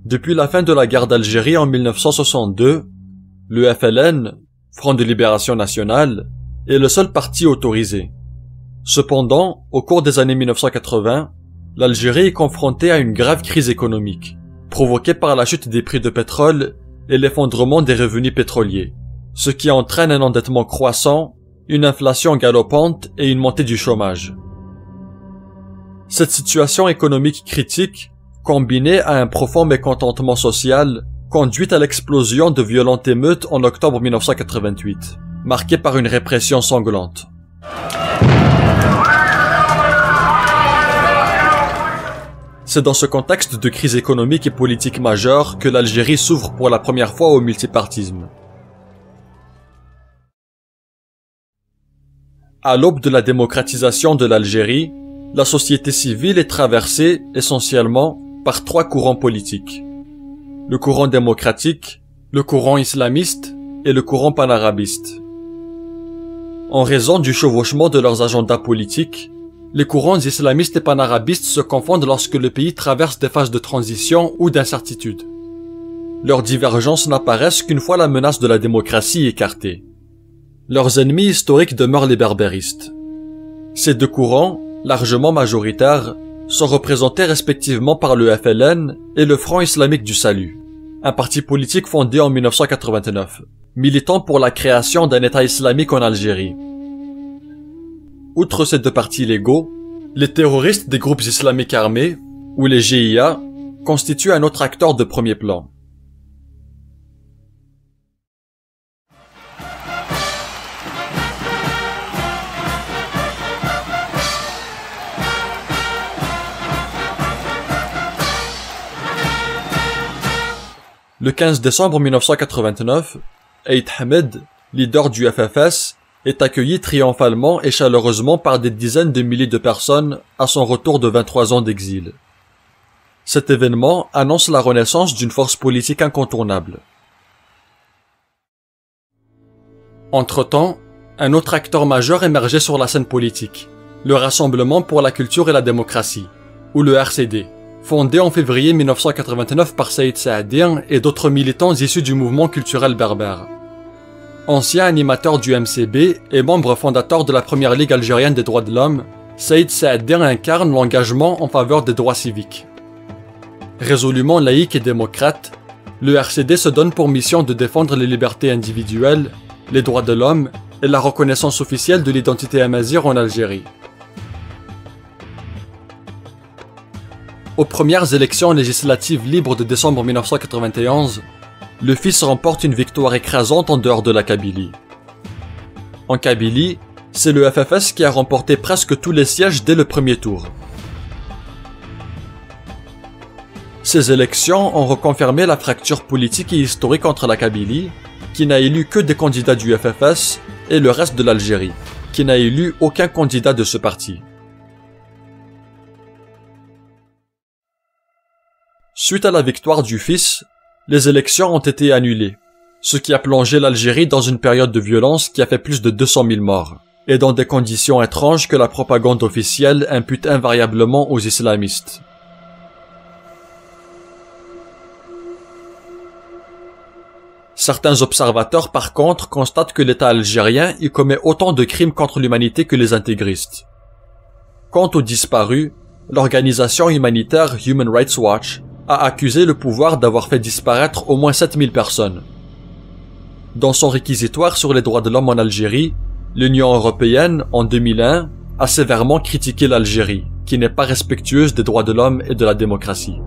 Depuis la fin de la guerre d'Algérie en 1962, le FLN, Front de Libération Nationale, est le seul parti autorisé. Cependant, au cours des années 1980, l'Algérie est confrontée à une grave crise économique, provoquée par la chute des prix de pétrole et l'effondrement des revenus pétroliers, ce qui entraîne un endettement croissant, une inflation galopante et une montée du chômage. Cette situation économique critique, combinée à un profond mécontentement social, conduit à l'explosion de violentes émeutes en octobre 1988, marquée par une répression sanglante. C'est dans ce contexte de crise économique et politique majeure que l'Algérie s'ouvre pour la première fois au multipartisme. À l'aube de la démocratisation de l'Algérie, la société civile est traversée essentiellement par trois courants politiques. Le courant démocratique, le courant islamiste et le courant panarabiste. En raison du chevauchement de leurs agendas politiques, les courants islamistes et panarabistes se confondent lorsque le pays traverse des phases de transition ou d'incertitude. Leurs divergences n'apparaissent qu'une fois la menace de la démocratie écartée. Leurs ennemis historiques demeurent les berbéristes. Ces deux courants, largement majoritaires, sont représentés respectivement par le FLN et le Front islamique du salut, un parti politique fondé en 1989, militant pour la création d'un État islamique en Algérie. Outre ces deux partis légaux, les terroristes des groupes islamiques armés, ou les GIA, constituent un autre acteur de premier plan. Le 15 décembre 1989, Aït Hamed, leader du FFS, est accueilli triomphalement et chaleureusement par des dizaines de milliers de personnes à son retour de 23 ans d'exil. Cet événement annonce la renaissance d'une force politique incontournable. Entre-temps, un autre acteur majeur émergeait sur la scène politique, le Rassemblement pour la culture et la démocratie, ou le RCD, fondé en février 1989 par Saïd Saadien et d'autres militants issus du mouvement culturel berbère. Ancien animateur du MCB et membre fondateur de la première ligue algérienne des droits de l'homme, Saïd Saadien incarne l'engagement en faveur des droits civiques. Résolument laïque et démocrate, le RCD se donne pour mission de défendre les libertés individuelles, les droits de l'homme et la reconnaissance officielle de l'identité amazigh en Algérie. Aux premières élections législatives libres de décembre 1991, le FIS remporte une victoire écrasante en dehors de la Kabylie. En Kabylie, c'est le FFS qui a remporté presque tous les sièges dès le premier tour. Ces élections ont reconfirmé la fracture politique et historique entre la Kabylie, qui n'a élu que des candidats du FFS, et le reste de l'Algérie, qui n'a élu aucun candidat de ce parti. Suite à la victoire du FIS, les élections ont été annulées, ce qui a plongé l'Algérie dans une période de violence qui a fait plus de 200 000 morts, et dans des conditions étranges que la propagande officielle impute invariablement aux islamistes. Certains observateurs par contre constatent que l'État algérien y commet autant de crimes contre l'humanité que les intégristes. Quant aux disparus, l'organisation humanitaire Human Rights Watch a accusé le pouvoir d'avoir fait disparaître au moins 7000 personnes. Dans son réquisitoire sur les droits de l'homme en Algérie, l'Union européenne, en 2001, a sévèrement critiqué l'Algérie, qui n'est pas respectueuse des droits de l'homme et de la démocratie.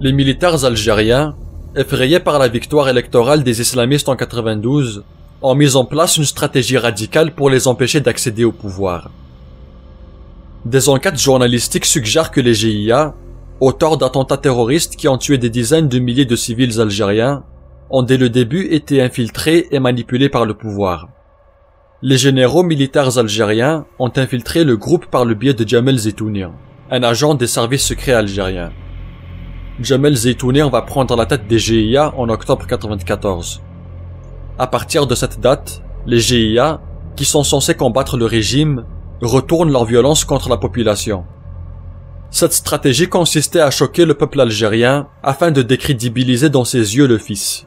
Les militaires algériens, effrayés par la victoire électorale des islamistes en 92, ont mis en place une stratégie radicale pour les empêcher d'accéder au pouvoir. Des enquêtes journalistiques suggèrent que les GIA, auteurs d'attentats terroristes qui ont tué des dizaines de milliers de civils algériens, ont dès le début été infiltrés et manipulés par le pouvoir. Les généraux militaires algériens ont infiltré le groupe par le biais de Jamel Zeytouni, un agent des services secrets algériens. Jamel Zeytouni va prendre la tête des GIA en octobre 1994. À partir de cette date, les GIA, qui sont censés combattre le régime, retournent leur violence contre la population. Cette stratégie consistait à choquer le peuple algérien afin de décrédibiliser dans ses yeux le fils.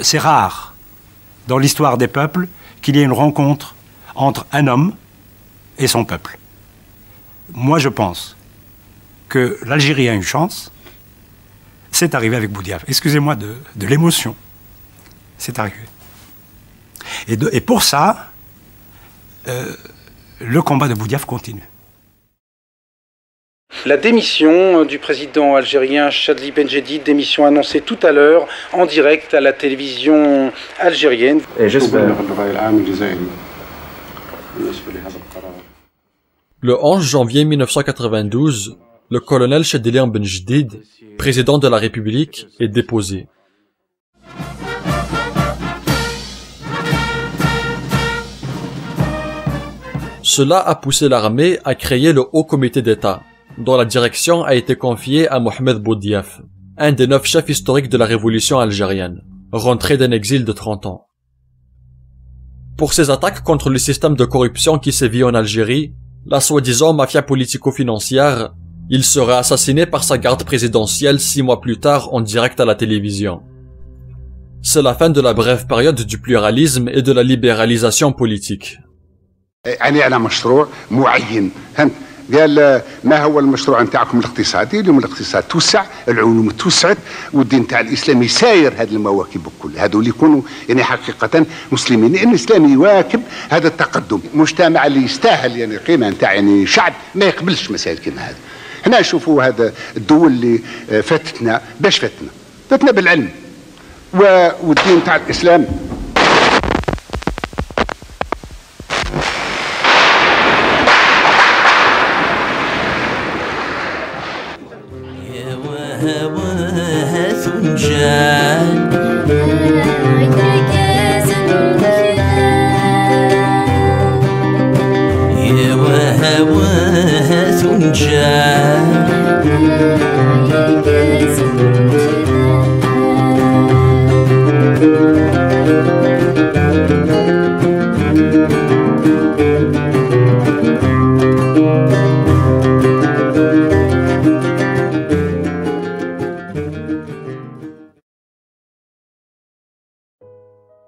C'est rare dans l'histoire des peuples qu'il y ait une rencontre entre un homme et son peuple. Moi, je pense que l'Algérie a une chance. C'est arrivé avec Boudiaf. Excusez-moi de l'émotion. C'est arrivé. Et pour ça, le combat de Boudiaf continue. La démission du président algérien Chadli Benjedid, démission annoncée tout à l'heure en direct à la télévision algérienne. Et j'espère. Le 11 janvier 1992, le colonel Chadli Benjedid, président de la République, est déposé. Cela a poussé l'armée à créer le Haut Comité d'État, dont la direction a été confiée à Mohamed Boudiaf, un des 9 chefs historiques de la révolution algérienne, rentré d'un exil de 30 ans. Pour ses attaques contre le système de corruption qui sévit en Algérie, la soi-disant mafia politico-financière, il sera assassiné par sa garde présidentielle 6 mois plus tard en direct à la télévision. C'est la fin de la brève période du pluralisme et de la libéralisation politique. على مشروع معين فهمت قال ما هو المشروع نتاعكم الاقتصادي اليوم الاقتصاد توسع العلوم توسعت والدين تاع الاسلامي ساير هذه المواكب الكل هذو اللي يكونوا يعني حقيقه مسلمين لان الاسلام يواكب هذا التقدم مجتمع اللي يستاهل يعني قيمه نتاع يعني شعب ما يقبلش مسائل كيما هذا هنا نشوفوا هذا الدول اللي فاتتنا باش فاتنا بالعلم والدين تاع الاسلام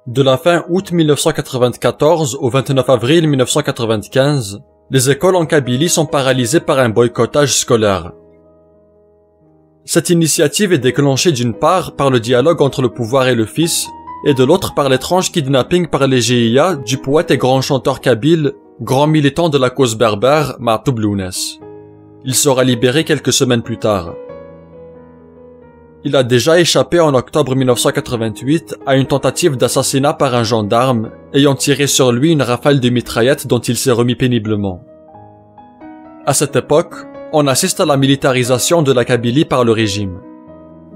De la fin août 1994 au 29 avril 1995, les écoles en Kabylie sont paralysées par un boycottage scolaire. Cette initiative est déclenchée d'une part par le dialogue entre le pouvoir et le fils, et de l'autre par l'étrange kidnapping par les GIA du poète et grand chanteur kabyle, grand militant de la cause berbère, Ma'toub Lounès. Il sera libéré quelques semaines plus tard. Il a déjà échappé en octobre 1988 à une tentative d'assassinat par un gendarme ayant tiré sur lui une rafale de mitraillettes dont il s'est remis péniblement. À cette époque, on assiste à la militarisation de la Kabylie par le régime.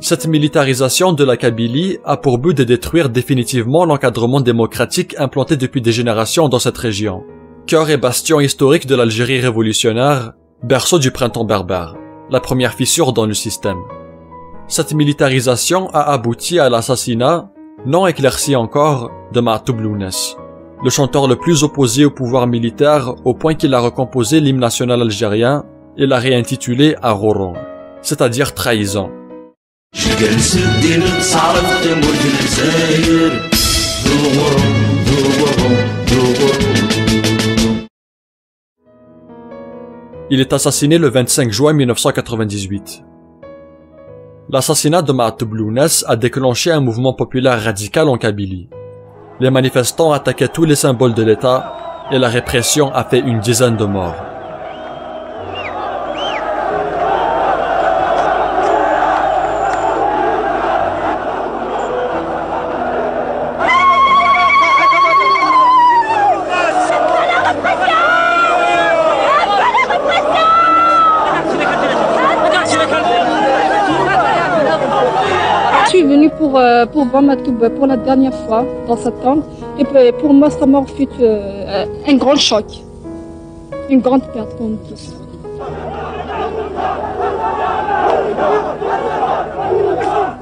Cette militarisation de la Kabylie a pour but de détruire définitivement l'encadrement démocratique implanté depuis des générations dans cette région, cœur et bastion historique de l'Algérie révolutionnaire, berceau du printemps berbère, la première fissure dans le système. Cette militarisation a abouti à l'assassinat, non éclairci encore, de Ma'toub Lounès, le chanteur le plus opposé au pouvoir militaire au point qu'il a recomposé l'hymne national algérien et l'a réintitulé Aroron, c'est-à-dire trahison. Il est assassiné le 25 juin 1998. L'assassinat de Ma'toub Lounès a déclenché un mouvement populaire radical en Kabylie. Les manifestants attaquaient tous les symboles de l'État et la répression a fait une dizaine de morts. Je suis venue pour voir Ma'toub pour la dernière fois dans septembre. Et pour moi, sa mort fut un grand choc. Une grande perte pour nous tous.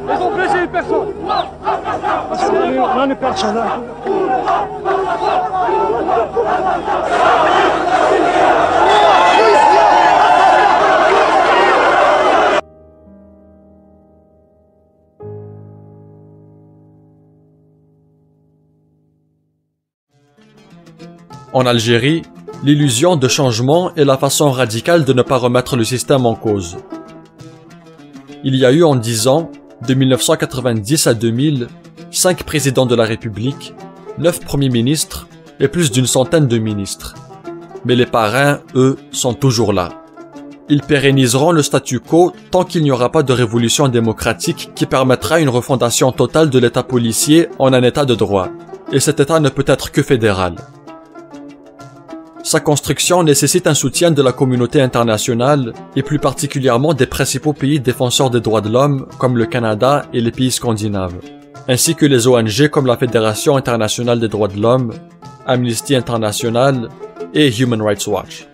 Ils ont blessé une personne. On est personne. Hein. En Algérie, l'illusion de changement est la façon radicale de ne pas remettre le système en cause. Il y a eu en 10 ans, de 1990 à 2000, 5 présidents de la République, 9 premiers ministres et plus d'une centaine de ministres. Mais les parrains, eux, sont toujours là. Ils pérenniseront le statu quo tant qu'il n'y aura pas de révolution démocratique qui permettra une refondation totale de l'État policier en un État de droit. Et cet État ne peut être que fédéral. Sa construction nécessite un soutien de la communauté internationale et plus particulièrement des principaux pays défenseurs des droits de l'homme comme le Canada et les pays scandinaves, ainsi que les ONG comme la Fédération internationale des droits de l'homme, Amnesty International et Human Rights Watch.